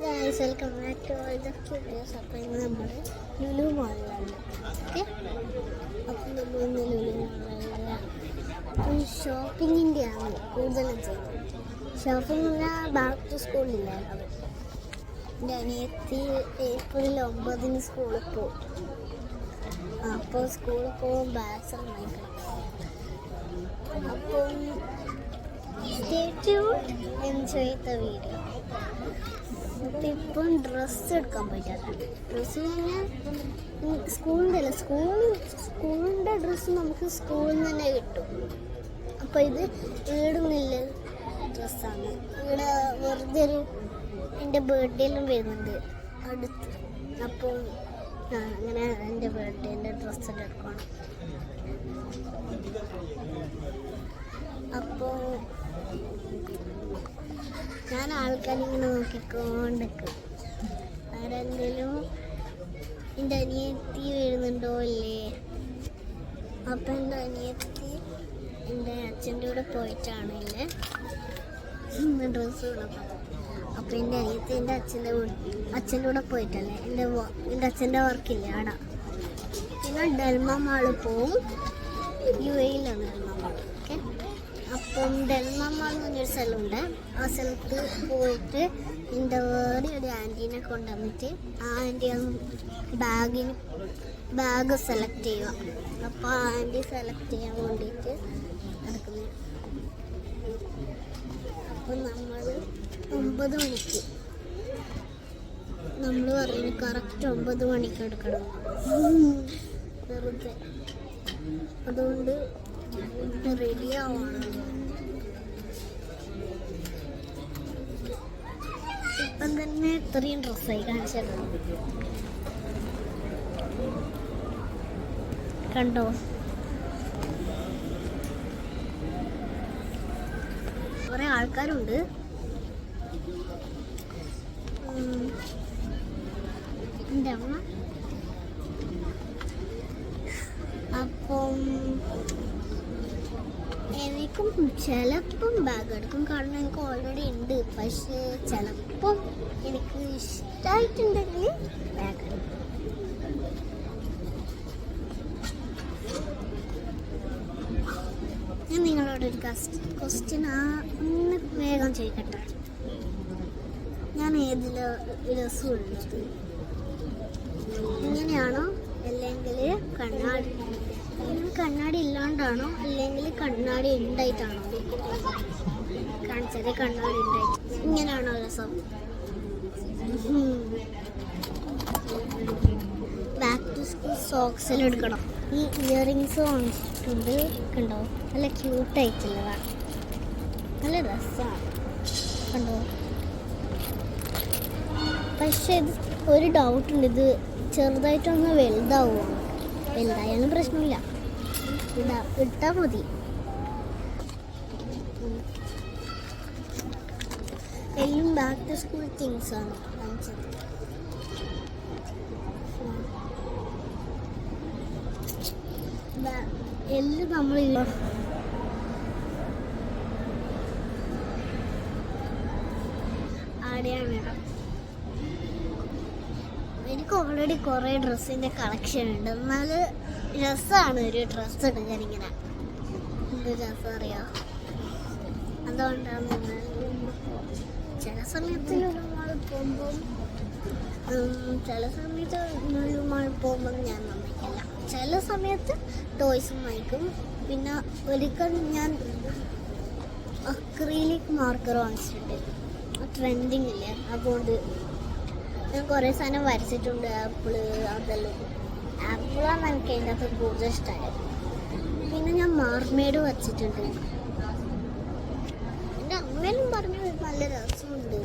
Guys, welcome back to all the videos. അപ്പോൾ ഇന്ന് നമ്മൾ ലുലു മാളിലാണ്. ഓക്കെ, അപ്പം നമ്മൾ ഇന്ന് ലുലു മാളിലാണ്. ഷോപ്പിങ്ങിൻ്റെയാണ് കൂടുതലും ചെയ്യുന്നത്. ഷോപ്പിംഗ് പറഞ്ഞാൽ ബാക്ക് ടു സ്കൂളില്ലായിരുന്നു. എൻ്റെ അനിയത്തി ഏപ്രിൽ 9 സ്കൂളിൽ പോകും. അപ്പോൾ സ്കൂളിൽ പോകും ബാഗ്സ് വാങ്ങിക്കണം. അപ്പം stay tuned, enjoy the video. അപ്പം ഇപ്പം ഡ്രസ്സ് എടുക്കാൻ പറ്റാത്ത ഡ്രസ്സ് കഴിഞ്ഞാൽ സ്കൂളിൻ്റെ ഡ്രസ്സ് നമുക്ക് സ്കൂളിൽ നിന്ന് തന്നെ കിട്ടും. അപ്പോൾ ഇത് ഈടുന്നില്ല ഡ്രസ്സാണ്. ഇവിടെ വെറുതെ ഒരു എൻ്റെ ബർത്ത്ഡേയിലും വരുന്നുണ്ട് അടുത്ത്. അപ്പോൾ അങ്ങനെ എൻ്റെ ബർത്ത്ഡേൻ്റെ ഡ്രസ്സ് എടുക്കണം. അപ്പോൾ ഞാൻ ആൾക്കാരിങ്ങനെ നോക്കിക്കൊണ്ടിരിക്കും, ആരെങ്കിലും എൻ്റെ അനിയത്തി വരുന്നുണ്ടോ ഇല്ലേ. അപ്പം എൻ്റെ അനിയത്തി എൻ്റെ അച്ഛൻ്റെ കൂടെ പോയിട്ടാണ് ഡ്രസ്സ് കൊടുക്കുന്നത്. അപ്പോൾ എൻ്റെ അനിയത്തി എൻ്റെ അച്ഛൻ്റെ കൂടെ പോയിട്ടല്ലേ എൻ്റെ അച്ഛൻ്റെ വർക്കില്ലേ അവിടെ. പിന്നെ ഡെൽമ മാളിൽ പോവും. UAE-ലാണ് ഡെൽമ മാൾ. ഓക്കെ, അപ്പം ഡെൽമ മാൾ എന്ന് പറഞ്ഞൊരു സ്ഥലമുണ്ട്. ആ സ്ഥലത്ത് പോയിട്ട് എൻ്റെ വേറെ ഒരു ആൻറ്റീനെ കൊണ്ടുവന്നിട്ട് ആ ആൻറ്റി ബാഗ് സെലക്ട് ചെയ്യുക. അപ്പോൾ ആ ആൻറ്റി സെലക്ട് ചെയ്യാൻ വേണ്ടിയിട്ട് നടക്കുന്നത്. അപ്പം നമ്മൾ 9 മണിക്ക് നമ്മൾ പറയുന്നത് കറക്റ്റ് 9 മണിക്ക് എടുക്കണം വെറുതെ. അതുകൊണ്ട് റെഡി ആവാണ്. ഇപ്പം തന്നെ ഇത്രയും ഡ്രസ്സായി കാണിച്ചത് കണ്ടോ. കുറേ ആൾക്കാരുണ്ട്. എൻ്റെ അമ്മ. അപ്പം എനിക്കും ചിലപ്പം ബാഗ് എടുക്കും, കാരണം എനിക്ക് ഓൾറെഡി ഉണ്ട്. പക്ഷേ ചിലപ്പം എനിക്ക് ഇഷ്ടമായിട്ടുണ്ടെങ്കിൽ ബാഗ് എടുക്കും. ഞാൻ നിങ്ങളോടൊരു ക്വസ്റ്റ്യൻ ഒന്ന് വേഗം ചോദിക്കട്ടെ. ഞാൻ രസം ഉള്ളത് ഇങ്ങനെയാണോ, അല്ലെങ്കിൽ കണ്ണാടി ഇല്ലാണ്ടാണോ, അല്ലെങ്കിൽ കണ്ണാടി ഉണ്ടായിട്ടാണോ? കാണിച്ചത് കണ്ണാടി ഉണ്ടായിട്ട്. ഇങ്ങനെയാണോ രസം? ബാക്ക് ടു സ്കൂൾ സോക്സിൽ എടുക്കണം. ഈ ഇയറിങ്സ് വാങ്ങിച്ചിട്ടുണ്ട്, കണ്ടോ, നല്ല ക്യൂട്ടായിട്ടുള്ളതാണ്, നല്ല രസമാണ്, കണ്ടോ. പക്ഷേ ഇത് ഒരു ഡൗട്ടുണ്ട്, ഇത് ചെറുതായിട്ടൊന്ന് വലുതാവുമോ? വലുതായാലും പ്രശ്നമില്ല, ഇട്ടാൽ മതി. എല്ലാം ബാക്ക് ടു സ്കൂൾ തിങ്സാണ് കാണിച്ചത്. എല്ലാം നമ്മൾ ആടെയാണ് വേണം. എനിക്ക് ഓൾറെഡി കുറേ ഡ്രസ്സിൻ്റെ കളക്ഷൻ ഉണ്ട്. എന്നാൽ രസമാണ് ഒരു ഡ്രസ്സ് എടുക്കാനിങ്ങനെ. എന്ത് രസം അറിയാം. അതുകൊണ്ടാണ് ചില സമയത്ത് ലുലുമാളിൽ പോകുമ്പം ഞാൻ നന്നായിക്കില്ല. ചില സമയത്ത് ടോയ്സും വാങ്ങിക്കും. പിന്നെ ഒരിക്കൽ ഞാൻ അക്രിലിക് മാർക്കർ വാങ്ങിച്ചിട്ടുണ്ട്, ട്രെൻഡിങ് ഇല്ലേ. അതുകൊണ്ട് ഞാൻ കുറേ സാധനം വരച്ചിട്ടുണ്ട്. ആപ്പിള്, അതെല്ലാം. ആപ്പിളാണ് എനിക്ക് അതിൻ്റെ അകത്ത് കൂടുതൽ ഇഷ്ടമായത്. പിന്നെ ഞാൻ മാർമേഡ് വരച്ചിട്ടുണ്ട്. എൻ്റെ അമ്മേനും പറഞ്ഞു നല്ല രസമുണ്ട്.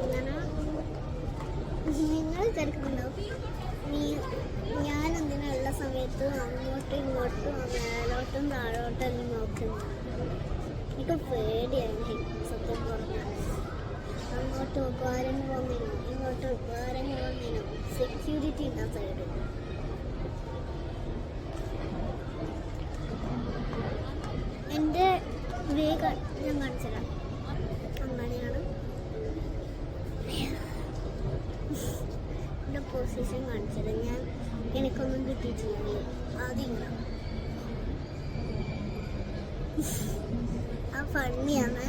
അങ്ങനെ നിങ്ങൾ തിരക്കുന്നുണ്ടാവും. ഞാൻ എന്തിനുള്ള സമയത്ത് അങ്ങോട്ടും ഇങ്ങോട്ടും മേലോട്ടും താഴോട്ടും എല്ലാം നോക്കുന്നു. എനിക്ക് പേടിയായി സത്യം പറഞ്ഞാൽ. അങ്ങോട്ട് ഉപകാരങ്ങൾ വന്നിനും ഇങ്ങോട്ട് ഉപകാരങ്ങൾ വന്നിനും സെക്യൂരിറ്റി ഉണ്ട് ആ സൈഡ്. എൻ്റെ വേഗം ഞാൻ കാണിച്ചുതരാം. അങ്ങനെയാണ് എൻ്റെ പൊസിഷൻ കാണിച്ചത്. എനിക്കൊന്നും കിട്ടിയിട്ടില്ല. ആദ്യം ആ ഫണ്ണിയാണ്.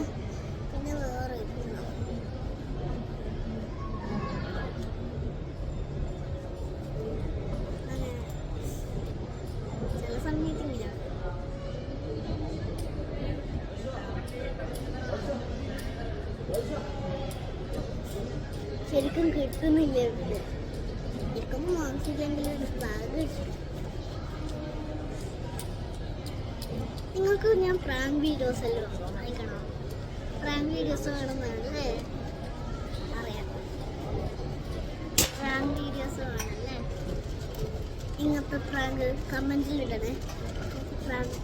പിന്നെ വേറെ അങ്ങനെ ചില സമയത്തില്ല. ശരിക്കും കിട്ടുന്നില്ല. ശരിക്കും വാങ്ങിച്ചില്ലെങ്കിൽ ഒരു ബാഗ് കിട്ടും. നിങ്ങൾക്ക് ഞാൻ പ്രാങ്ക് വീഡിയോസ് എല്ലാം അയക്കണോ? പ്രാങ്ക് വീഡിയോസ് വേണമെന്നല്ലേ അറിയാം. പ്രാങ്ക് വീഡിയോസ് വേണമല്ലേ? ഇങ്ങനത്തെ പ്രാങ്ക് കമൻറ്റിൽ ഇടണേ. പ്രാങ്ക്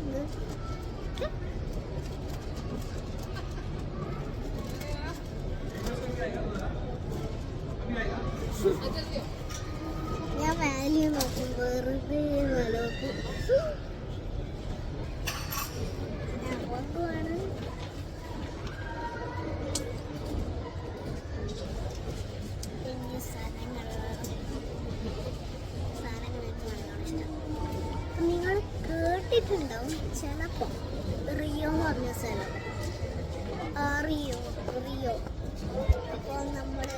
ഞാൻ വാല്യൂ നോക്കും. വെറുതെ നോക്കും. നിങ്ങൾ കേട്ടിട്ടുണ്ടാവും ചിലപ്പോൾ റിയോ എന്ന് പറഞ്ഞ സ്ഥലം. റിയോ അപ്പോൾ നമ്മൾ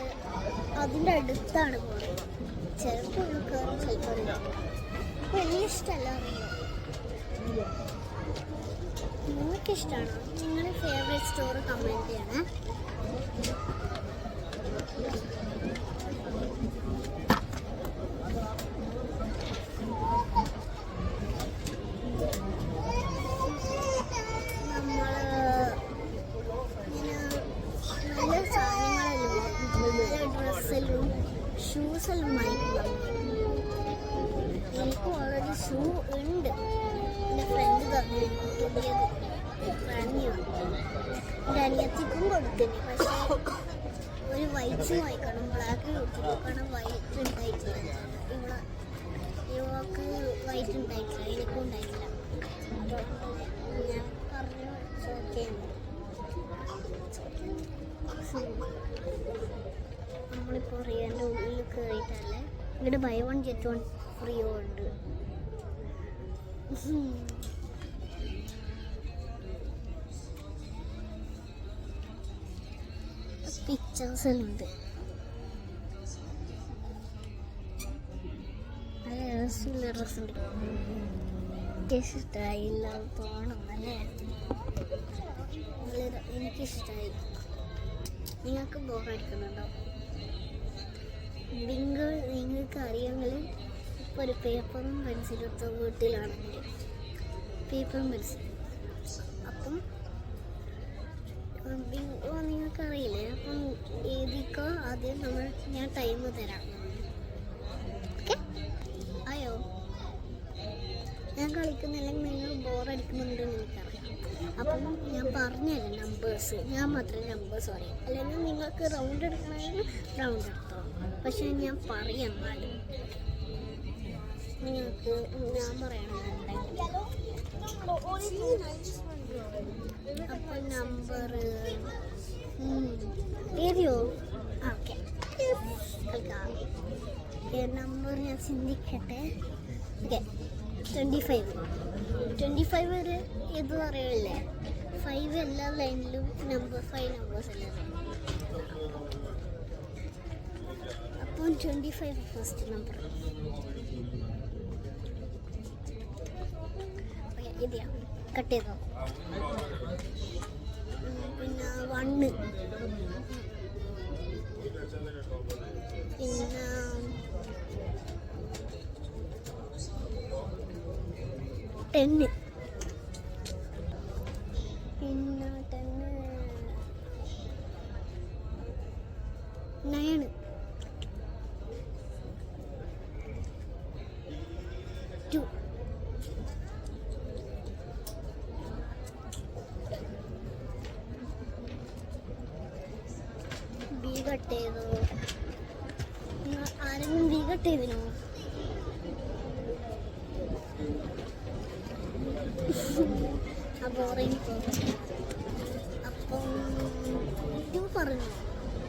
അതിൻ്റെ അടുത്താണ് പോകുന്നത്. ചിലപ്പോൾ കയറും, ചിലപ്പോൾ ഇല്ല. അപ്പോൾ എനിക്ക് ഇഷ്ടമല്ല റിയോ. നിങ്ങൾക്ക് ഇഷ്ടമാണോ? നിങ്ങളുടെ ഫേവറേറ്റ് സ്റ്റോർ കമൻറ്റ് ചെയ്യണേ. ഡ്രസ്സെല്ലാം ഷൂസെല്ലാം വാങ്ങിക്കുക. എനിക്ക് ഓൾറെഡി ഷൂ ഉണ്ട്. എൻ്റെ ഫ്രണ്ട് തന്നെ പുതിയത് വാങ്ങിയാണ്. എൻ്റെ അനിയത്തിക്കും കൊടുക്കുന്നു. പക്ഷേ ഒരു വൈറ്റ് വാങ്ങിക്കണം, ബ്ലാക്ക് നോക്കണം. വൈറ്റ് ഉണ്ടായിട്ടില്ല. ഇവൾക്ക് വൈറ്റ് ഉണ്ടായിട്ടില്ല, എനിക്കും ഉണ്ടായിട്ടില്ല. അപ്പോൾ ഞാൻ പറഞ്ഞു ചോദിക്കുന്നു. നമ്മളിപ്പോൾ റിയോൻ്റെ ഉള്ളിൽ കയറിയിട്ടല്ലേ. ഇവിടെ ബൈ 1 get 1 ഫ്രീയോ ഉണ്ട്. പിക്ചേഴ്സ് എല്ലാം ഉണ്ട്. നല്ല രസമുള്ള ഡ്രസ്സുണ്ട്. ഇഷ്ടമായില്ല തോന്നും അല്ലേ? എനിക്കിഷ്ടമായി. നിങ്ങൾക്ക് ബോറടിക്കുന്നുണ്ടോ? നിങ്ങൾക്ക് അറിയാമെങ്കിൽ ഇപ്പോൾ ഒരു പേപ്പറും പെൻസിലും എടുത്ത വീട്ടിലാണെങ്കിൽ പേപ്പറും പെൻസിലും. അപ്പം നിങ്ങൾക്കറിയില്ലേ? അപ്പം എഴുതിക്കോ. ആദ്യം ഞാൻ ടൈം തരാം. ഓക്കെ ആയോ? ഞാൻ കളിക്കുന്നില്ലെങ്കിൽ നിങ്ങൾ ബോറടിക്കുന്നുണ്ടെന്ന് എനിക്കറിയാം. അപ്പം ഞാൻ പറഞ്ഞുതരാം നമ്പേഴ്സ്. ഞാൻ മാത്രമേ നമ്പേഴ്സ് പറയും. അല്ലെങ്കിൽ നിങ്ങൾക്ക് റൗണ്ട് എടുക്കണമെങ്കിൽ റൗണ്ട് എടുത്തോ. പക്ഷെ ഞാൻ പറയാം. എന്നാലും നിങ്ങൾക്ക് ഞാൻ പറയണമെന്നുണ്ടെങ്കിൽ അപ്പം നമ്പർ എഴുതിയോ? ഓക്കെ നമ്പർ ഞാൻ ചിന്തിക്കട്ടെ. ഓക്കെ 25 വരെ ഇത് അറിയില്ലേ? 5 എല്ലാ ലൈനിലും നമ്പർ 5 നമ്പേഴ്സ് എല്ലാം. അപ്പം 25 ഫസ്റ്റ് നമ്പർ. ഓക്കെ ഇതെയാ? കട്ട് ചെയ്തോ? പിന്നെ 1, പിന്നെ 10, പിന്നെ 9, 2, ബി കട്ട് ചെയ്തോ? ആരെങ്കിലും ബി കട്ട് ചെയ്തിനോ? അപ്പോൾ പറഞ്ഞു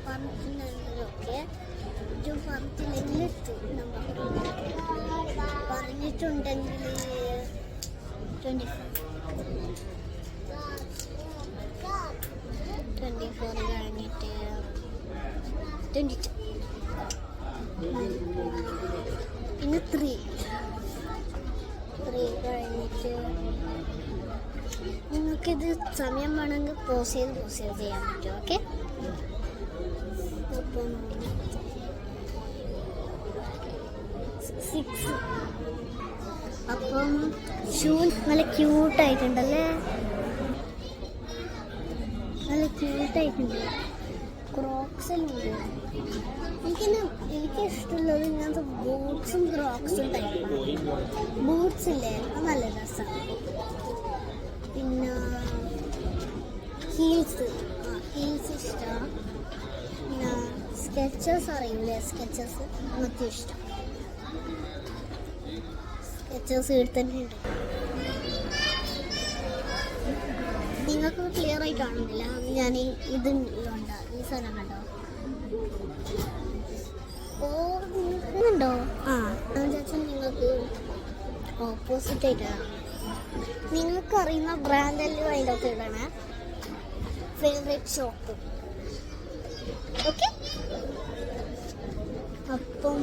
പറഞ്ഞിട്ടുണ്ടെങ്കിലൊക്കെ ഇത് പറഞ്ഞിട്ടില്ലെങ്കിൽ നമ്പർ പറഞ്ഞിട്ടുണ്ടെങ്കിൽ 24 കഴിഞ്ഞിട്ട് 22 പിന്നെ 3 കഴിഞ്ഞിട്ട് നിങ്ങൾക്കിത് സമയം വേണമെങ്കിൽ പോസ് ചെയ്ത് ചെയ്യാൻ പറ്റും. ഓക്കെ, അപ്പം 6. അപ്പം ഷൂ നല്ല ക്യൂട്ടായിട്ടുണ്ടല്ലേ, നല്ല ക്യൂട്ടായിട്ടുണ്ട്. ക്രോക്സിലുണ്ട്. എനിക്ക് ഇഷ്ടമുള്ളത് ഇങ്ങനത്തെ ബൂട്ട്സും ക്രോക്സും ടൈപ്പാണ്. ബൂട്ട്സ് ഇല്ലേ, അത് നല്ല രസമാണ്. പിന്നെ ഹീൽസ് ഇഷ്ടമാണ്. പിന്നെ സ്കെച്ചേഴ്സ് അറിയില്ലേ, സ്കെച്ചേഴ്സ് അങ്ങനത്തെ ഇഷ്ടം. സ്കെച്ചേഴ്സ് ഇവിടെ തന്നെ ഉണ്ട്. നിങ്ങൾക്ക് ക്ലിയർ ആയി കാണുന്നില്ല, ഞാൻ ഇതുണ്ട് ഈ സാധനം കണ്ടോ. ഉണ്ടോ? വിചാരിച്ചാൽ നിങ്ങൾക്ക് ഓപ്പോസിറ്റ് ആയിട്ടാണ്. നിങ്ങൾക്ക് അറിയുന്ന ബ്രാൻഡെല്ലാം അതിൻ്റെ ഒക്കെ ഇടണേ. Favourite shop. ഓക്കെ, അപ്പം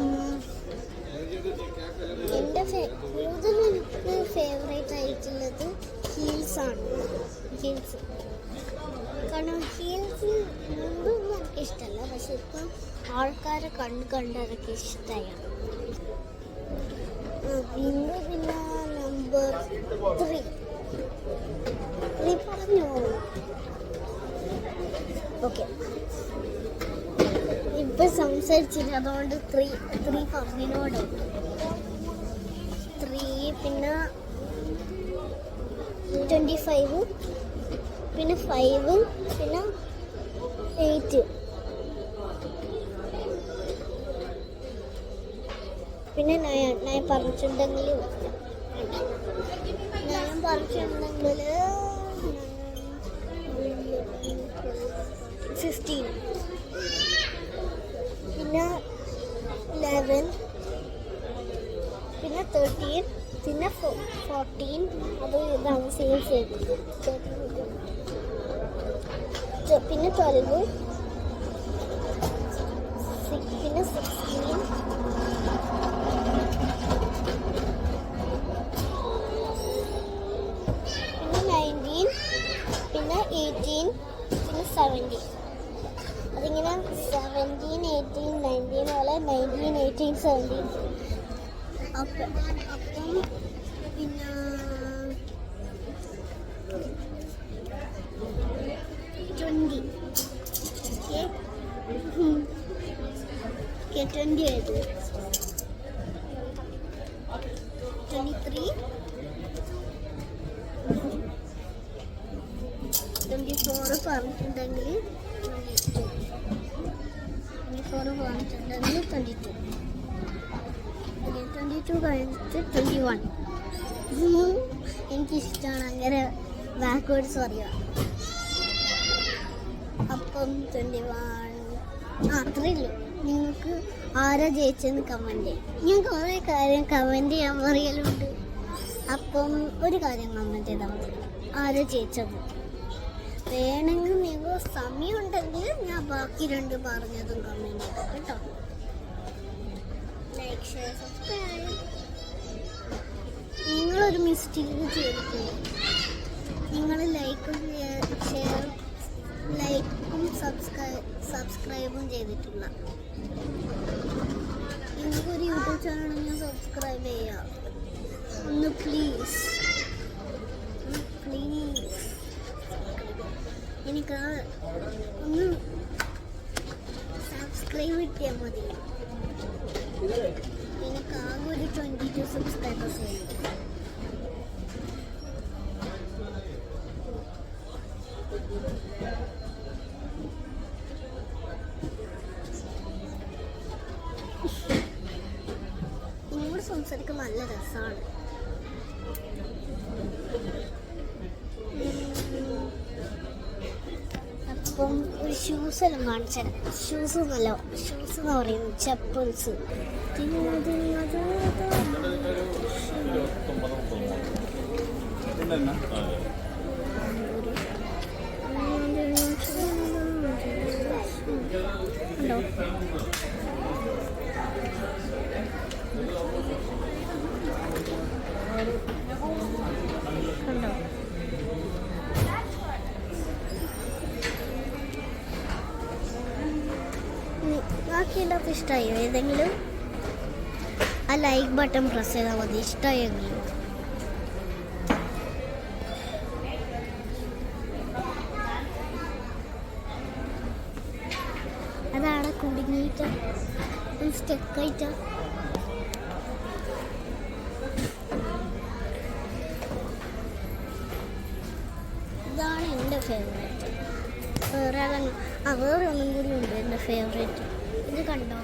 എൻ്റെ കൂടുതലും എനിക്ക് ഫേവറേറ്റ് ആയിട്ടുള്ളത് ഹീൽസാണ്. ഹീൽസ് കാരണം ഹീൽസ് മുമ്പൊന്നും എനിക്ക് ഇഷ്ടമല്ല, പക്ഷെ ഇപ്പം ആൾക്കാരെ കണ്ട് അതൊക്കെ ഇഷ്ടമാണ്. പിന്നെ നമ്പർ 3 പറഞ്ഞു. ഓക്കെ, ഇപ്പം സംസാരിച്ചില്ല, അതുകൊണ്ട് 3 പറഞ്ഞതിനോട് 3 പിന്നെ 25 പിന്നെ 5 പിന്നെ 8 പിന്നെ 9 പറഞ്ഞിട്ടുണ്ടെങ്കിൽ 15 പിന്നെ 11 പിന്നെ 13 പിന്നെ 14. അത് ഇതാണ് സെയിം പിന്നെ 12 പിന്നെ 16 പിന്നെ 19 പിന്നെ 18 പിന്നെ 17. അതിങ്ങനെ 17, 18, 19 പോലെ 19, 18, 17. അപ്പം പിന്നെ 20. ഓക്കെ 20 ആയത് 23, 24 പറഞ്ഞിട്ടുണ്ടെങ്കിൽ 22 പറഞ്ഞിട്ടുണ്ടെങ്കിൽ 22. 22 കഴിഞ്ഞിട്ട് 21. എനിക്കിഷ്ടമാണ് അങ്ങനെ ബാക്ക്വേർഡ്സ് പറയുക. അപ്പം 21 അത്രയുള്ളൂ. നിങ്ങൾക്ക് ആരാ ജയിച്ചെന്ന് കമൻറ്റ് ചെയ്യും. ഞാൻ കുറേ കാര്യം കമൻറ്റ് ചെയ്യാൻ പറയലുണ്ട്. അപ്പം ഒരു കാര്യം കമൻറ്റ് ചെയ്താൽ മതി, ആരാ ജയിച്ചത്. വേണമെങ്കിൽ നിങ്ങൾ സമയമുണ്ടെങ്കിൽ ഞാൻ ബാക്കി 2 പറഞ്ഞതും കമൻറ്റ് ചെയ്താൽ കേട്ടോ. Like, share, subscribe. നിങ്ങളൊരു മിസ്റ്റേക്ക് ചെയ്തിട്ടില്ല. നിങ്ങൾ ലൈക്കും സബ്സ്ക്രൈബും ചെയ്തിട്ടില്ല. നിങ്ങൾക്കൊരു യൂട്യൂബ് ചാനൽ സബ്സ്ക്രൈബ് ചെയ്യാം ഒന്ന് പ്ലീസ്. എനിക്ക് ഒന്ന് സബ്സ്ക്രൈബ് കിട്ടിയാൽ മതി. എനിക്ക് ആകെ ഒരു 22 സബ്സ്ക്രൈബേഴ്സ് ഉണ്ട്. നിങ്ങളോട് സംസാരിക്കാൻ നല്ല രസമാണ്. അപ്പം അപ്പം ഒരു ഷൂസ് എല്ലാം കാണിച്ചാൽ ഷൂസ് എന്നല്ല ഷൂസ് എന്ന് പറയുന്നത് ചെപ്പിൾസ്. കണ്ടോ? ബാക്കിയുള്ളതൊക്കെ ഇഷ്ടമായോ? ഏതെങ്കിലും ആ ലൈക്ക് ബട്ടൺ പ്രസ് ചെയ്താൽ മതി ഇഷ്ടമായെങ്കിലും. അതാണ് കുടുങ്ങിയിട്ട് സ്റ്റെക്കായിട്ട്. ഇതാണ് എൻ്റെ ഫേവറേറ്റ്. വേറെ ഒന്നും കൂടി ഉണ്ട് എൻ്റെ ഫേവറേറ്റ്. ഇത് കണ്ടോ,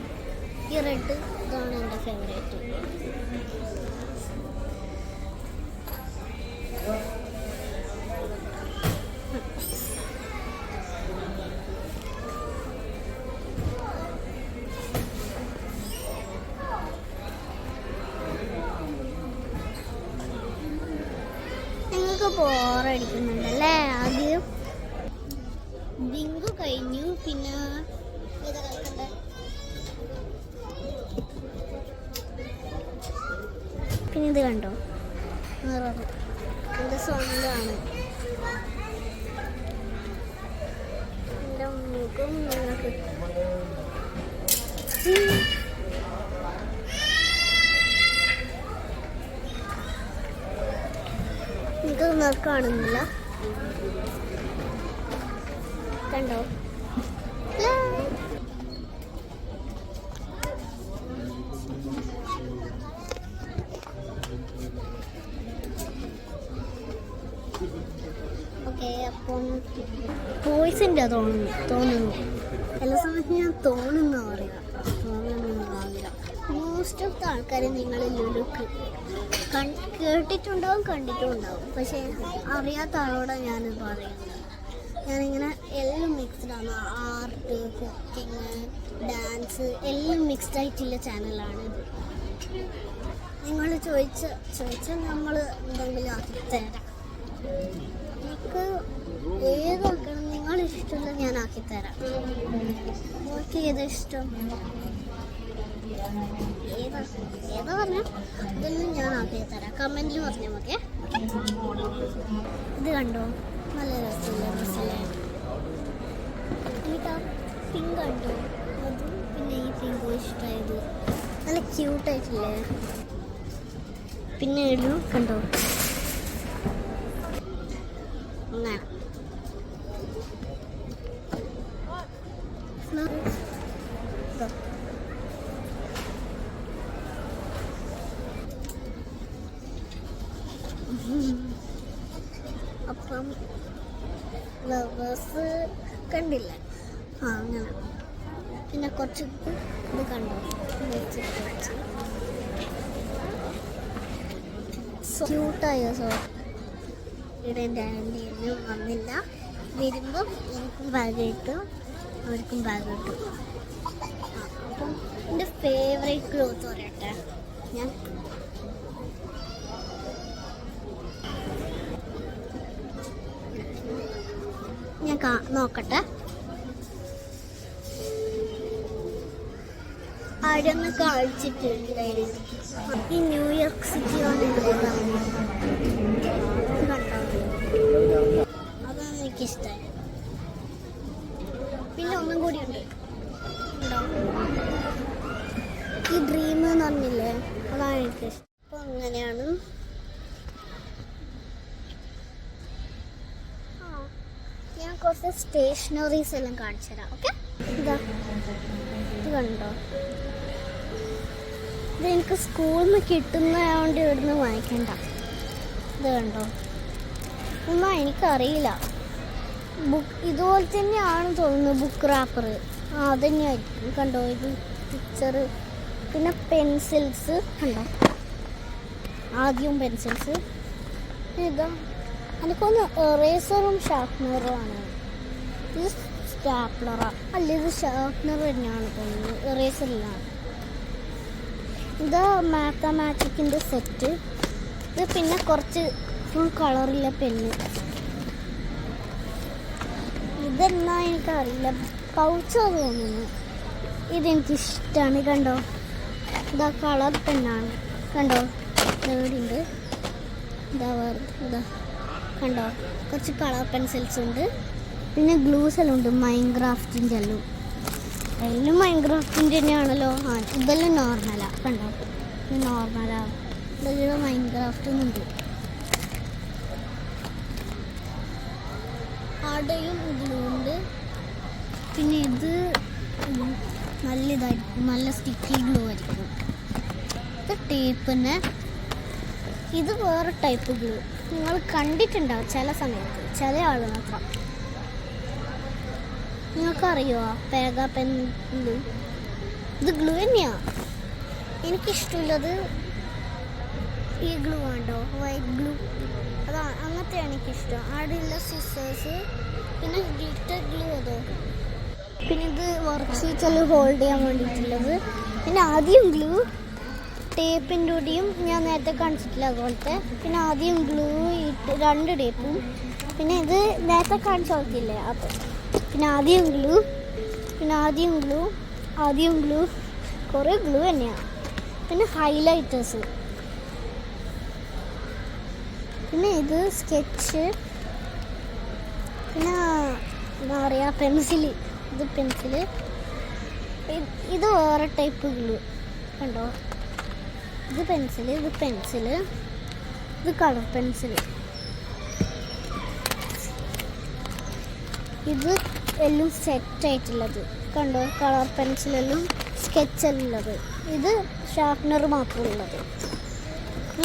ഈ റെഡ്, ഇതാണ് എൻ്റെ ഫേവറേറ്റ്. നിങ്ങൾക്ക് ബോറടിക്കുന്നുണ്ടല്ലേ? ആദ്യം ബിങ്കു കഴിഞ്ഞു, പിന്നെ ഇത് കളിക്കണ്ടേ? പിന്നെ ഇത് കണ്ടോ, മിറർ. എൻ്റെ സ്വന്തമാണ്. എൻ്റെ മുഖം നിങ്ങൾക്ക് നിങ്ങൾക്ക് കാണുന്നില്ല, കണ്ടോ? ഓക്കെ, അപ്പം ബോയ്സിൻ്റെ തോന്നുന്നു. എല്ലാ സമയത്തും ഞാൻ തോന്നുന്ന പറയാം, തോന്നുന്നില്ല. മോസ്റ്റ് ഓഫ് ദ ആൾക്കാർ നിങ്ങൾ ലുലുക്ക് കേട്ടിട്ടുണ്ടാവും, കണ്ടിട്ടും ഉണ്ടാവും. പക്ഷേ അറിയാത്ത ആളോടെ ഞാൻ പറയുന്നത്, ഞാനിങ്ങനെ എല്ലാം മിക്സ്ഡാണ്. ആർട്ട്, കുക്കിങ്, ഡാൻസ് എല്ലാം മിക്സ്ഡ് ആയിട്ടുള്ള ചാനലാണിത്. നിങ്ങൾ ചോദിച്ചാൽ നമ്മൾ എന്തെങ്കിലും ആക്കി തരാം. നിങ്ങൾക്ക് ഏതാക്കണം നിങ്ങളിഷ്ടമുള്ള ഞാൻ ആക്കിത്തരാം. നിങ്ങൾക്ക് ഏതാ ഇഷ്ടം, ഏതാ പറഞ്ഞാൽ ഇതൊന്നും ഞാൻ ആക്കി തരാം. കമൻറ്റിൽ പറഞ്ഞാൽ മതി. ഇത് കണ്ടോ, നല്ല രസമില്ല ഡ്രസ്സല്ലേ? എനിക്ക് ആ പിങ്ക് കണ്ടോ, അതും പിന്നെ ഈ പിങ്ക് ഇഷ്ടമായത്. നല്ല ക്യൂട്ടായിട്ടില്ലേ? പിന്നെ ഇടും കണ്ടോ, അങ്ങനെ. അപ്പം ഫ്ലവേഴ്സ് കണ്ടില്ല, അങ്ങനെ. പിന്നെ കുറച്ച് ഇത് കണ്ടോ, ക്യൂട്ടായ ഇവിടെ എൻ്റെ ആൻറ്റിയൊന്നും വന്നില്ല. വരുമ്പം എനിക്കും ബാഗ് കിട്ടും, അവർക്കും ബാഗ് കിട്ടും. അപ്പം എൻ്റെ ഫേവറേറ്റ് ക്ലോത്ത് പറയട്ടെ, ഞാൻ നോക്കട്ടെ. അവിടെയൊന്ന് കാണിച്ചിട്ടുണ്ടായിരുന്നു. ഈ ന്യൂയോർക്ക് സിറ്റി കണ്ടോ, അതാണ് എനിക്കിഷ്ടമായി. പിന്നെ ഒന്നും കൂടി ഉണ്ട്, ഈ ഡ്രീം എന്ന് പറഞ്ഞില്ലേ, അതാണ് എനിക്കിഷ്ടം. അപ്പോൾ അങ്ങനെയാണ്. ഞാൻ കുറച്ച് സ്റ്റേഷനറീസ് എല്ലാം കാണിച്ചു തരാം. ഓക്കെ, ഇതാ, ഇത് കണ്ടോ, ഇത് എനിക്ക് സ്കൂളിൽ നിന്ന് കിട്ടുന്നതുകൊണ്ട് ഇവിടുന്ന് വാങ്ങിക്കണ്ട. ഇത് കണ്ടോ, ഒന്നും എനിക്കറിയില്ല. ബുക്ക് ഇതുപോലെ തന്നെയാണ് തോന്നുന്നു, ബുക്ക് റാപ്പർ. അതന്നെയായിരിക്കും. കണ്ടോ, ഇത് പിക്ചർ. പിന്നെ പെൻസിൽസ് കണ്ടോ, ആദ്യം പെൻസിൽസ്. ഇതാ എനിക്കൊന്ന് എറേസറും ഷാർപ്പ്നറും ആണ്. ഇത് സ്റ്റാപ്ലറാ അല്ല, ഇത് ഷാർപ്നർ തന്നെയാണ് തോന്നുന്നത്, ഇറേസറിലാണ്. ഇത് മാത്തമാറ്റിക്കിൻ്റെ സെറ്റ്. ഇത് പിന്നെ കുറച്ച് ഫുൾ കളറില്ല പെന്ന്. ഇതെന്നാ എനിക്കറിയില്ല, പൗച്ചോ തോന്നുന്നു. ഇതെനിക്കിഷ്ടമാണ്. കണ്ടോ, ഇതാ കളർ പെന്നാണ്. കണ്ടോ, ഇവിടെയുണ്ട്. ഇതാ ഇതാ കണ്ടോ, കുറച്ച് കളർ പെൻസിൽസ് ഉണ്ട്. പിന്നെ ഗ്ലൂസ് എല്ലാം ഉണ്ട്, മൈൻക്രാഫ്റ്റിൻ്റെ എല്ലാം മൈൻക്രാഫ്റ്റിൻ്റെ തന്നെയാണല്ലോ. ഇതെല്ലാം നോർമലാ. കണ്ടോ, ഇത് നോർമലാ. ഇതെല്ലാം മൈൻക്രാഫ്റ്റുന്നുണ്ട്. അവിടെയും ഇതിലുണ്ട്. പിന്നെ ഇത് നല്ലതായിരിക്കും, നല്ല സ്റ്റിക്കി ഗ്ലൂ ആയിരിക്കും. ഇത് ടേപ്പിന്, ഇത് വേറെ ടൈപ്പ് ഗ്ലൂ. നിങ്ങൾ കണ്ടിട്ടുണ്ടാവും ചില സമയത്ത്, ചില ആൾ മാത്രം. നിങ്ങൾക്കറിയുമോ പേഗ പെൻ ഗ്ലൂ? ഇത് ഗ്ലൂ തന്നെയാണ്. എനിക്കിഷ്ടമുള്ളത് ഈ ഗ്ലൂ ഉണ്ടോ, വൈറ്റ് ഗ്ലൂ. അതാണ്, അങ്ങനത്തെയാണ് എനിക്കിഷ്ടം. അവിടെയുള്ള സിസേഴ്സ്, പിന്നെ ഗ്ലിറ്റർ ഗ്ലൂ അതോ. പിന്നെ ഇത് വർക്ക് ഷീറ്റെല്ലാം ഹോൾഡ് ചെയ്യാൻ വേണ്ടിയിട്ടുള്ളത്. പിന്നെ ആദ്യം ഗ്ലൂ ടേപ്പിൻ്റെ കൂടിയും ഞാൻ നേരത്തെ കാണിച്ചിട്ടില്ല അതുപോലത്തെ. പിന്നെ ആദ്യം ഗ്ലൂ ഇട്ട് 2 ടേപ്പും. പിന്നെ ഇത് നേരത്തെ കാണിച്ചു നോക്കിയില്ലേ അത്. പിന്നെ ആദ്യം ഗ്ലൂ, പിന്നെ ആദ്യം ഗ്ലൂ കുറേ ഗ്ലൂ തന്നെയാണ്. പിന്നെ ഹൈലൈറ്റേഴ്സ്. പിന്നെ ഇത് സ്കെച്ച്. പിന്നെ എന്താ പറയുക, പെൻസില്. ഇത് പെൻസില്. ഇത് വേറെ ടൈപ്പ് ഗ്ലൂ. കണ്ടോ, ഇത് പെൻസില്, ഇത് കളർ പെൻസില്. ഇത് എല്ലാം സെറ്റായിട്ടുള്ളത്. കണ്ടോ, കളർ പെൻസിലെല്ലാം സ്കെച്ചെല്ലാം ഉള്ളത്. ഇത് ഷാർപ്നർ മാത്രമുള്ളത്.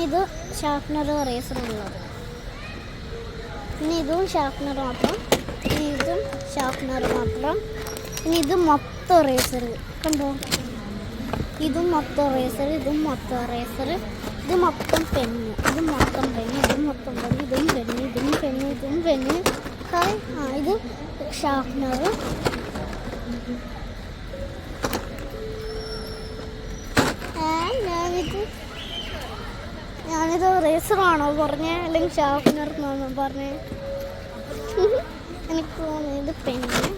ഇത് ഷാർപ്നർ ഇറേസറുള്ളത്. പിന്നെ ഇതും ഷാർപ്നർ മാത്രം. പിന്നെ ഇതും ഷാർപ്നർ മാത്രം. പിന്നെ ഇത് മൊത്തം ഇറേസർ. കണ്ടോ, ഇതും മൊത്തം ഇറേസർ, ഇതും മൊത്തം ഇറേസർ. ഇത് മൊത്തം പെന്ന്, ഇത് മൊത്തം പെന്ന്, ഇതും മൊത്തം പെന്ന്, ഇതും പെന്ന്, ഇതും പെന്ന്, ഇതും പെന്ന്. ഇത് ഷാർപ്നർ. ഞാനിത് ഇറേസറാണോ പറഞ്ഞേ, അല്ലെങ്കിൽ ഷാർപ്നർ എന്നാണോ പറഞ്ഞേ? എനിക്ക് തോന്നുന്നു ഇത് പെന്ന്,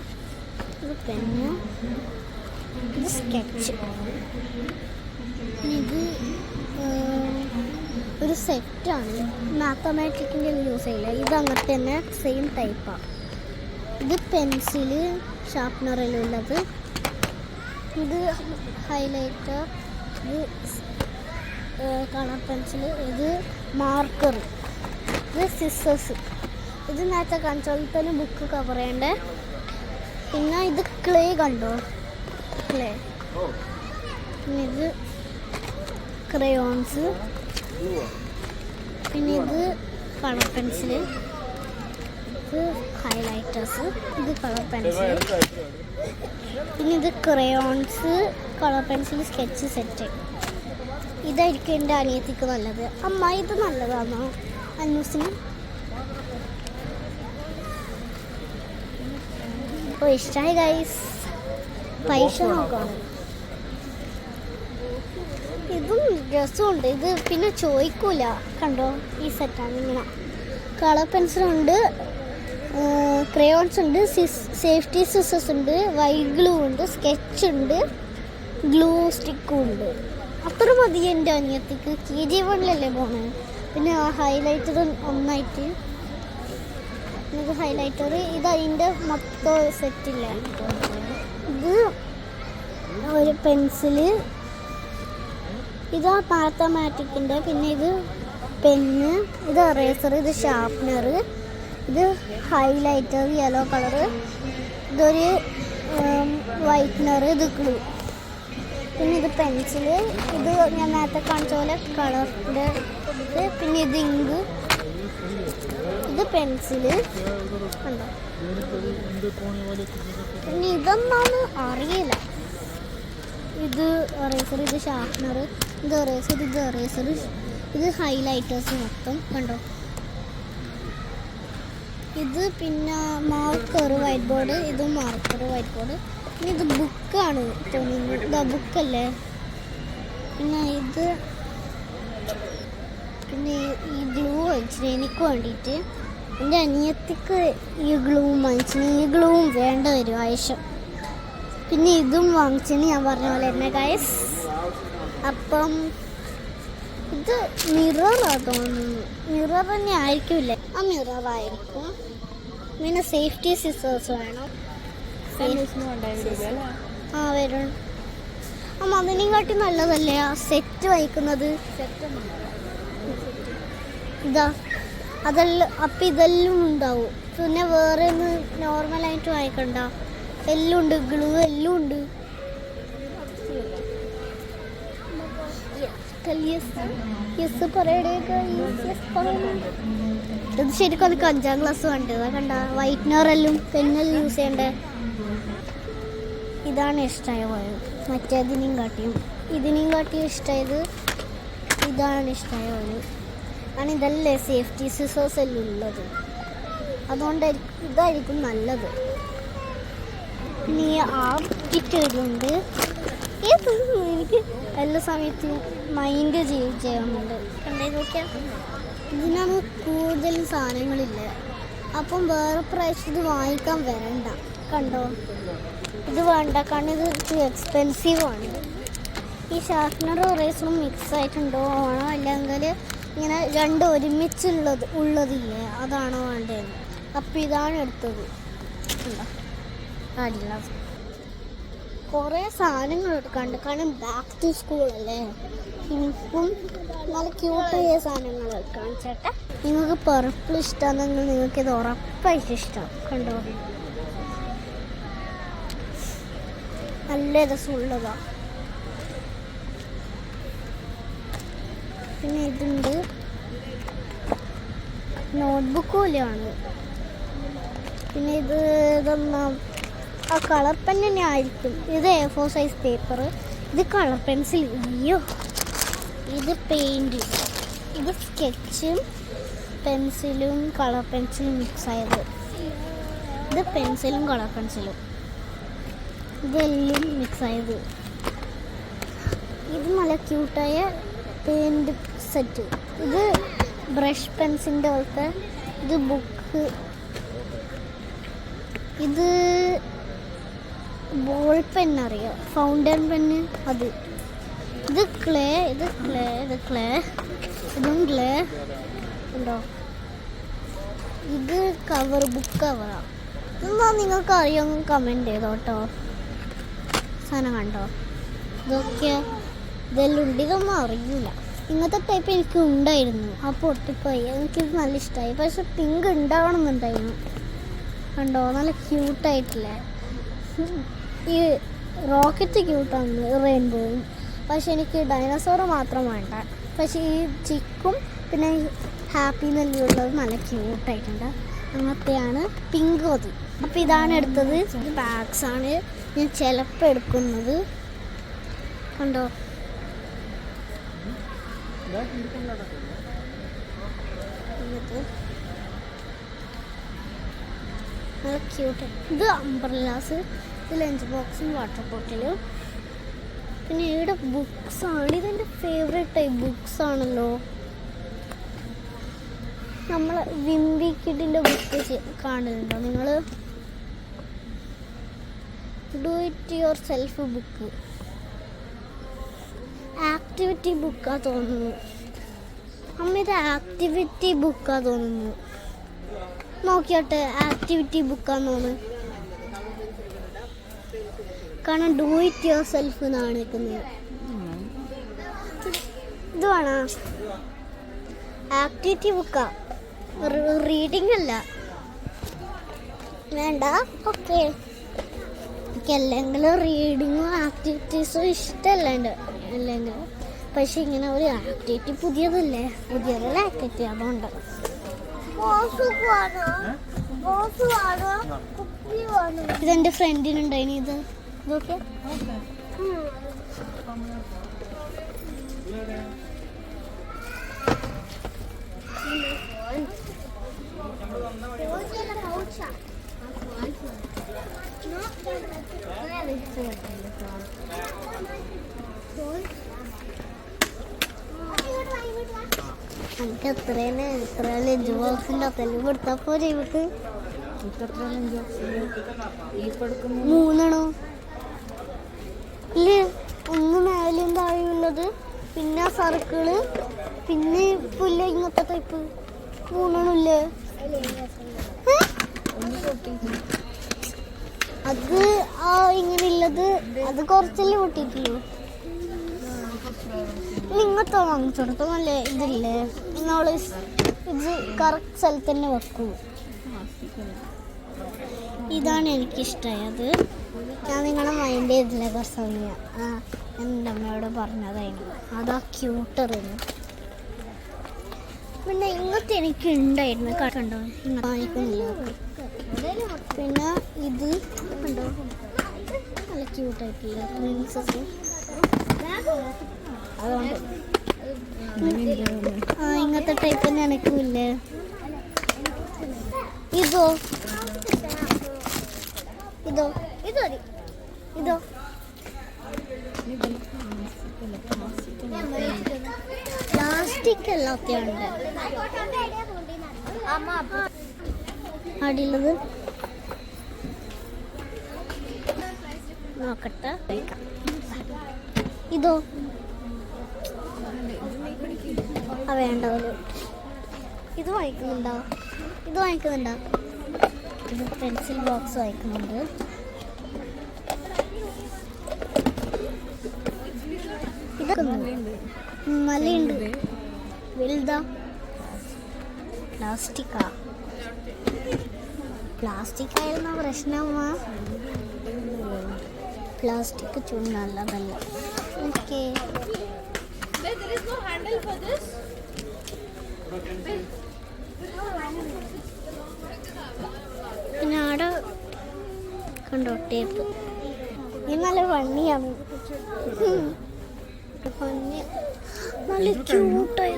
ഇത് സ്കെച്ച്. ഇത് ഒരു സെറ്റാണ്, മാത്തമാറ്റിക്കിൻ്റെ യൂസ് ചെയ്യില്ല. ഇത് അങ്ങനത്തെ തന്നെ സെയിം ടൈപ്പാണ്. ഇത് പെൻസില് ഷാർപ്നറിലുള്ളത്. ഇത് ഹൈലൈറ്റർ, ഇത് കളർ പെൻസിൽ, ഇത് മാർക്കർ, ഇത് സിസേഴ്സ്. ഇത് നേരത്തെ കാണിച്ചോളത്തിന് ബുക്ക് കവർ ചെയ്യണ്ടേ. പിന്നെ ഇത് ക്ലേ. കണ്ടോ, ക്ലേ. പിന്നെ ഇത് ക്രയോൺസ്. പിന്നെ ഇത് കളർ പെൻസിൽ, ഇത് ഹൈലൈറ്റേഴ്സ്, ഇത് കളർ പെൻസിൽ. പിന്നെ ഇത് crayons, colour pencil, sketch set. ഇതായിരിക്കും എൻ്റെ അനിയത്തിക്ക് നല്ലത്. അമ്മ ഇത് നല്ലതാണോ അന്നൂസിന്? ഓ, ഇഷ്ടമായി ഗൈസ്. പൈസ നോക്കണം. ഇതും രസമുണ്ട്. ഇത് പിന്നെ ചോദിക്കൂല. കണ്ടോ, ഈ സെറ്റാണ് ഇങ്ങനെ. കളർ പെൻസിലുണ്ട്, ക്രയോൺസ് ഉണ്ട്, സേഫ്റ്റി സിസേഴ്സ് ഉണ്ട്, വൈറ്റ് ഗ്ലൂ ഉണ്ട്, സ്കെച്ച് ഉണ്ട്, ഗ്ലൂ സ്റ്റിക്കും ഉണ്ട്. അത്ര മതി എൻ്റെ അനിയത്തിക്ക്. KG1 പോണേ. പിന്നെ ഹൈലൈറ്റർ ഒന്നായിട്ട്. ഇത് ഹൈലൈറ്റർ, ഇത് അതിൻ്റെ മൊത്തം സെറ്റില്ല. ഇത് ഒരു പെൻസില്, ഇത് മാത്തമാറ്റിക്കിൻ്റെ. പിന്നെ ഇത് പെന്ന്, ഇത് ഇറേസർ, ഇത് ഷാർപ്നർ, ഇത് ഹൈലൈറ്റർ യെല്ലോ കളറ്, ഇതൊരു വൈറ്റ്നർ, ഇത് ഗ്ലൂ. പിന്നെ ഇത് പെൻസില്, ഇത് ഞാൻ നേരത്തെ കാണിച്ച പോലെ കളറിൻ്റെ ഇത്. പിന്നെ ഇത് ഇങ്ക്, ഇത് പെൻസില്. കണ്ടോ, പിന്നെ ഇതൊന്നാന്ന് അറിയില്ല. ഇത് ഇറേസർ, ഇത് ഷാർപ്നർ, ഇത് ഇറേസർ, ഇത് ഇറേസർ, ഇത് ഹൈലൈറ്റേഴ്സ് മൊത്തം. കണ്ടോ, ഇത് പിന്നെ മാർക്കർ വൈറ്റ് ബോർഡ്, ഇതും മാർക്കർ വൈറ്റ് ബോർഡ്. പിന്നെ ഇത് ബുക്കാണ് തോന്നുന്നു, ഇതാ ബുക്കല്ലേ. പിന്നെ ഇത് പിന്നെ ഈ ഗ്ലൂ വാങ്ങിച്ചിന് എനിക്ക് വേണ്ടിയിട്ട്. എൻ്റെ അനിയത്തിക്ക് ഈ ഗ്ലൂ വാങ്ങിച്ചിന്, ഈ ഗ്ലൂവും വേണ്ട വരും ആവശ്യം. പിന്നെ ഇതും വാങ്ങിച്ചിന്, ഞാൻ പറഞ്ഞ പോലെ തന്നെ ഗൈസ്. അപ്പം ഇത് മിററാണ് തോന്നുന്നു, മിറർ തന്നെ ആയിരിക്കില്ലേ? ആ മിററായിരിക്കും. പിന്നെ സേഫ്റ്റി സിസേഴ്സ് വേണം. ആ വരും. അമ്മ അതിനെയും കാട്ടി നല്ലതല്ലേ ആ സെറ്റ് വായിക്കുന്നത്? ഇതാ അതെല്ലാം അപ്പം ഇതെല്ലാം ഉണ്ടാവും. പിന്നെ വേറെ ഒന്ന് നോർമലായിട്ട് വായിക്കണ്ട, എല്ലാം ഉണ്ട്, ഗ്ലൂ എല്ലാം ഉണ്ട്. ഇത് ശരിക്കും അതൊക്കെ 5ാം ക്ലാസ് വേണ്ടത് കണ്ട. വൈറ്റ്നറെല്ലാം പെന്നെല്ലാം യൂസ് ചെയ്യണ്ടേ. ഇതാണ് ഇഷ്ടമായ പോയത്, മറ്റേതിനെയും കാട്ടിയും ഇഷ്ടമായത് ഇതാണ് ഇഷ്ടമായ പോയത്. കാരണം ഇതല്ലേ സേഫ്റ്റി സിസേഴ്സ് എല്ലാം ഉള്ളത്, അതുകൊണ്ടായിരിക്കും ഇതായിരിക്കും നല്ലത്. പിന്നെ ഈ ആപ്റ്റിറ്റ്യൂഡുണ്ട്. എനിക്ക് എല്ലാ സമയത്തും മൈൻഡ് ചെയ്യുന്നുണ്ട്. കണ്ടേ നോക്കിയാൽ ഇതിനാണ് കൂടുതലും സാധനങ്ങളില്ല. അപ്പം വേറെ പ്രാവശ്യം ഇത് വാങ്ങിക്കാൻ വരണ്ട. കണ്ടോ, ഇത് വേണ്ട, കാരണം ഇത് എക്സ്പെൻസീവ് ആണ്. ഈ ഷാർപ്നറും ഇറേസറും മിക്സ് ആയിട്ടുണ്ടോ ആണോ, അല്ലെങ്കിൽ ഇങ്ങനെ രണ്ട് ഉള്ളതില്ലേ അതാണോ വേണ്ടത്? അപ്പം ഇതാണ് എടുത്തത്. കാണില്ല, കുറേ സാധനങ്ങൾ എടുക്കാണ്ട്, കാരണം ബാക്ക് ടു സ്കൂൾ അല്ലേ. എനിക്കും നല്ല ക്യൂട്ടായ സാധനങ്ങൾ എടുക്കാം ചേട്ടാ. നിങ്ങൾക്ക് പർപ്പിൾ ഇഷ്ടമാണെങ്കിൽ നിങ്ങൾക്കിത് ഉറപ്പായിട്ട് ഇഷ്ടം. കണ്ടോ, നല്ല രസമുള്ളതാ. പിന്നെ ഇതുണ്ട്, നോട്ട്ബുക്ക് പോലെയാണ്. പിന്നെ ഇതൊന്നാ ആ കളർ പെൻ തന്നെ ആയിരിക്കും. ഇത് A4 സൈസ് പേപ്പർ, ഇത് കളർ പെൻസിൽ. അയ്യോ, ഇത് പെയിൻറ്, ഇത് സ്കെച്ചും പെൻസിലും കളർ പെൻസിലും മിക്സ് ആയത്. ഇത് പെൻസിലും കളർ പെൻസിലും ഇതെല്ലാം മിക്സ് ആയത്. ഇത് നല്ല ക്യൂട്ടായ പെയിൻറ് സെറ്റ്. ഇത് ബ്രഷ് പെൻസിൻ്റെ പോലത്തെ. ഇത് ബുക്ക്, ഇത് ബോൾ പെൻ അറിയാം, ഫൗണ്ടൻ പെന്ന് അത്. ഇത് ക്ലേ, ഇതും ക്ലേ ഉണ്ടോ. ഇത് കവർ, ബുക്ക് കവറാണ്. ഇതെന്നാ നിങ്ങൾക്ക് അറിയാമെങ്കിൽ കമൻറ്റ് ചെയ്തോ കേട്ടോ. സാധനം കണ്ടോ, ഇതെല്ലാം ഉണ്ട്. ഇതൊന്നും അറിയില്ല. ഇങ്ങനത്തെ ടൈപ്പ് എനിക്ക് ഉണ്ടായിരുന്നു, ആ പൊട്ടിപ്പോയി. എനിക്കിത് നല്ല ഇഷ്ടമായി. പക്ഷെ പിങ്ക് ഉണ്ടാവണമെന്നുണ്ടായിരുന്നു. കണ്ടോ, നല്ല ക്യൂട്ടായിട്ടില്ലേ? ഈ റോക്കറ്റ് ക്യൂട്ടാണ്, റെയിൻബോയും. പക്ഷെ എനിക്ക് ഡൈനോസോറ് മാത്രം വേണ്ട. പക്ഷേ ഈ ചിക്കും പിന്നെ ഹാപ്പി നെല്ലുള്ളത് നല്ല ക്യൂട്ടായിട്ടുണ്ട്. അങ്ങനത്തെയാണ് പിങ്ക് മതി. അപ്പോൾ ഇതാണ് എടുത്തത്. ഇത് ബാഗ്സാണ് ഞാൻ ചിലപ്പോൾ എടുക്കുന്നത്. കണ്ടോ, നല്ല ക്യൂട്ട്. ഇത് അംബ്രല്ലാസ്, ഇത് ലഞ്ച് ബോക്സും വാട്ടർ ബോട്ടിലും. പിന്നെ ഇവിടെ ബുക്സാണ്. ഇതെൻ്റെ ഫേവറേറ്റ് ടൈപ്പ് ബുക്സാണല്ലോ. നമ്മൾ വിംബി കിഡിൻ്റെ ബുക്ക് കാണുന്നുണ്ടോ നിങ്ങൾ? Do it yourself book, activity ബുക്കാ തോന്നുന്നു. അമ്മ ഇത് ആക്ടിവിറ്റി ബുക്കാ തോന്നുന്നു. നോക്കിയോട്ടെ, ആക്ടിവിറ്റി ബുക്കാന്ന് തോന്നുന്നു. കാരണം ഡു ഇറ്റ് യുവർ സെൽഫ് എന്നാണ് നിൽക്കുന്നത്. ഇത് വേണോ? ആക്ടിവിറ്റി ബുക്കാ, റീഡിങ് അല്ല. വേണ്ട, ഓക്കെ. എനിക്ക് അല്ലെങ്കിലും റീഡിങ്ങും ആക്ടിവിറ്റീസും ഇഷ്ടമല്ലാണ്ട് അല്ലെങ്കിൽ. പക്ഷെ ഇങ്ങനെ ഒരു ആക്ടിവിറ്റി പുതിയതല്ലേ ആക്ടിവിറ്റി, അതുകൊണ്ട്. ഇതെൻ്റെ ഫ്രണ്ടിനുണ്ടായിന്. ഇത് ഇതൊക്കെ നമുക്ക് എത്ര ലഞ്ച് ബോക്സിൻ്റെ അത്തന്നെ കൊടുത്താൽ പോരെ ഇവക്ക്? 3 ഇല്ല, 1 മേലെയും താഴെയുള്ളത്, പിന്നെ സർക്കിള്, പിന്നെ പുല്ല്, ഇങ്ങനത്തെ ടൈപ്പ് 3 ഇല്ലേ? അത് ഇങ്ങനെ ഉള്ളത് അത് കുറച്ചല്ലേ പൊട്ടിയിട്ടുള്ളൂ. ഇങ്ങനത്തെ വാങ്ങിച്ചെടുത്തു നല്ല ഇതില്ലേ, നമ്മള് ഇത് കറക്റ്റ് സ്ഥലത്ത് തന്നെ വെക്കൂ. ഇതാണ് എനിക്കിഷ്ടമായത്. ഞാൻ നിങ്ങളെ മൈൻഡ് ചെയ്തില്ല കുറച്ച് സമയം. എൻ്റെ അമ്മയോട് പറഞ്ഞതായിരുന്നു. അതാ ക്യൂട്ടറിന്. പിന്നെ ഇങ്ങനത്തെ എനിക്ക് ഉണ്ടായിരുന്നു, കണ്ടോ? ഇങ്ങനെ വാങ്ങിക്കുന്നില്ല. പിന്നെ ഇത് കണ്ടോ, നല്ല ക്യൂട്ടായിട്ടില്ല പ്രിൻസസ്. അതുകൊണ്ട് ഇങ്ങനത്തെ ടൈപ്പ് തന്നെ എനിക്കുമില്ലേ. ഇതോ ഇതോ ഇതോ ഇതോ പ്ലാസ്റ്റിക് എല്ലാത്തെയുണ്ട്. അടിയുള്ളത് നോക്കട്ടെ. ഇതോ വേണ്ടവര് ഇത് വാങ്ങിക്കുന്നുണ്ടോ? ഇത് പെൻസിൽ ബോക്സ് വാങ്ങിക്കുന്നുണ്ട്. ഇതൊക്കെ മലയുണ്ട്, വലുതാ. പ്ലാസ്റ്റിക് ആയിരുന്ന പ്രശ്നമാ. പ്ലാസ്റ്റിക് ചൂണ്ടല്ലതല്ല. ഓക്കെ, പിന്നെ ആടെ കണ്ടോ ടേപ്പ്. ഇത് നല്ല ഭംഗിയാണ്, നല്ല ക്യൂട്ടായ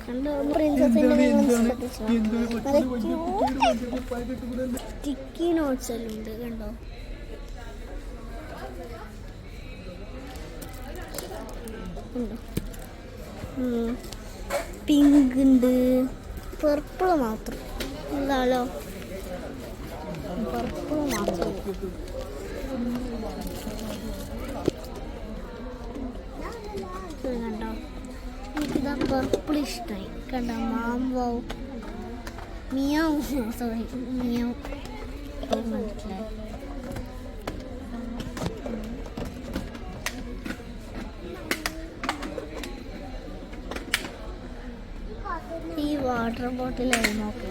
കണ്ടോ. പ്രിൻസസിന്റെ നല്ല ക്യൂട്ട് സ്റ്റിക്കി നോട്ട്സ് എല്ലാം ഉണ്ട് കണ്ടോ. പിങ്ക് ഉണ്ട്, പർപ്പിള് മാത്രം. എന്താണല്ലോ പർപ്പിള് മാത്രം. കണ്ടോ, എനിക്കിതാ പർപ്പിൾ ഇഷ്ടമായി. കണ്ടോ, മാമ്പോ മിയാവ്, സോറി മിയാവ് മനസ്സിലായി. ഈ വാട്ടർ ബോട്ടിലായി നോക്കോ.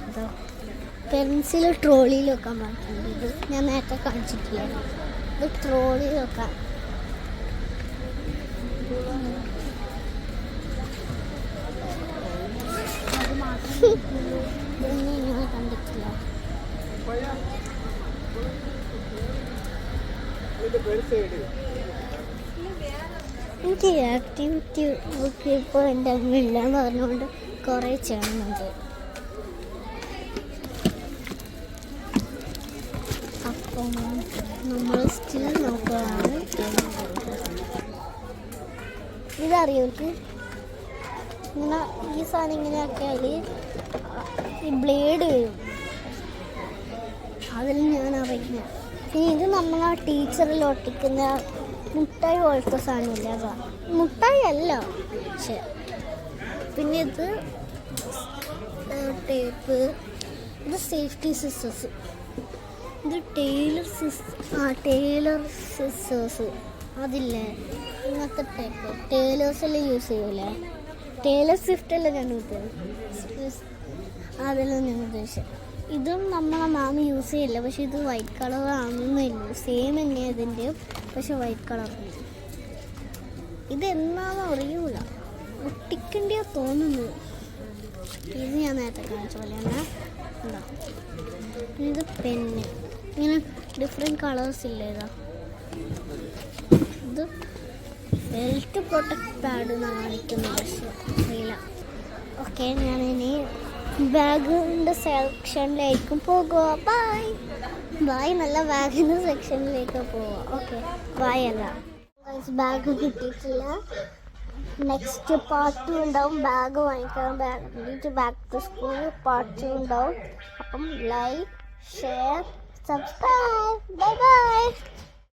അതോ പെൻസിൽ ട്രോളിയിൽ വെക്കാൻ പറ്റുന്നുണ്ട്. ഇത് ഞാൻ നേരത്തെ കാണിച്ചിട്ടില്ല. ഇത് ട്രോളിയിൽ വെക്കാം. അത് മാത്രം ഇതൊന്നും ഇങ്ങനെ കണ്ടിട്ടില്ല. എനിക്ക് ആക്ടിവിറ്റി ബുക്ക് ഇപ്പോൾ എൻ്റെ അമ്മയില്ല എന്ന് പറഞ്ഞുകൊണ്ട് കുറേ ചെയ്യണമെന്നുണ്ട്. അപ്പം നമ്മൾ സ്റ്റിൽ നോക്കുകയാണ്. ഇതറിയോ എനിക്ക്? ഇങ്ങനെ ഈ സാധനം ഇങ്ങനെ ആക്കിയാൽ ഈ ബ്ലേഡ് വരും. അതിൽ ഞാൻ അറിയുന്നത്. പിന്നെ ഇത് നമ്മൾ ആ ടീച്ചറിൽ ഒട്ടിക്കുന്ന മുട്ടായി പോലത്തെ സാധനമില്ല. അതാ മുട്ടായി അല്ല, പക്ഷെ. പിന്നെ ഇത് ടേപ്പ്. ഇത് സേഫ്റ്റി സിസേഴ്സ്. ഇത് ടൈലർ സിസേഴ്സ്. അതില്ലേ ഇങ്ങനത്തെ ടൈപ്പ് ടൈലേഴ്സെല്ലാം യൂസ് ചെയ്യൂലേ. ടൈലർ സ്വിഫ്റ്റ് അല്ല ഞാൻ ഉദ്ദേശിച്ചത്. അതെല്ലാം ഞാൻ ഉദ്ദേശിച്ചത്. ഇതും നമ്മളെ മാമ യൂസ് ചെയ്യില്ല, പക്ഷെ ഇത് വൈറ്റ് കളർ ആണെന്നില്ല. സെയിം തന്നെയാണ് ഇതിൻ്റെ, പക്ഷെ വൈറ്റ് കളർ. ഇതെന്നാന്ന് അറിയൂല, ഒട്ടിക്കണ്ടിയാ തോന്നുന്നത്. ഇത് ഞാൻ നേരത്തെ കാണിച്ച പോലെയാണ്. എന്താ ഇത് പെന്ന്, ഇങ്ങനെ ഡിഫറെൻറ്റ് കളേഴ്സ് ഇല്ല. ഇതാ ഇത് ബെൽറ്റ് പ്രൊട്ടക്ട് പാഡ് എന്നാണ് കാണിക്കുന്നത്, പക്ഷെ അറിയില്ല. ഓക്കെ, ഞാനിനി ബാഗിൻ്റെ സെക്ഷനിലേക്കും പോകുക. ബൈ ബൈ, നല്ല ബാഗിൻ്റെ സെക്ഷനിലേക്ക് പോവുക. ഓക്കെ, ബൈ അല്ല ബാഗ് കിട്ടിയിട്ടില്ല. നെക്സ്റ്റ് പാർട്ട് 2 ഉണ്ടാവും. ബാഗ് വാങ്ങിക്കണം, ബാക്ക് ടു സ്കൂൾ പാർട്ട് 2 ഉണ്ടാവും. അപ്പം like, share, subscribe. Bye bye.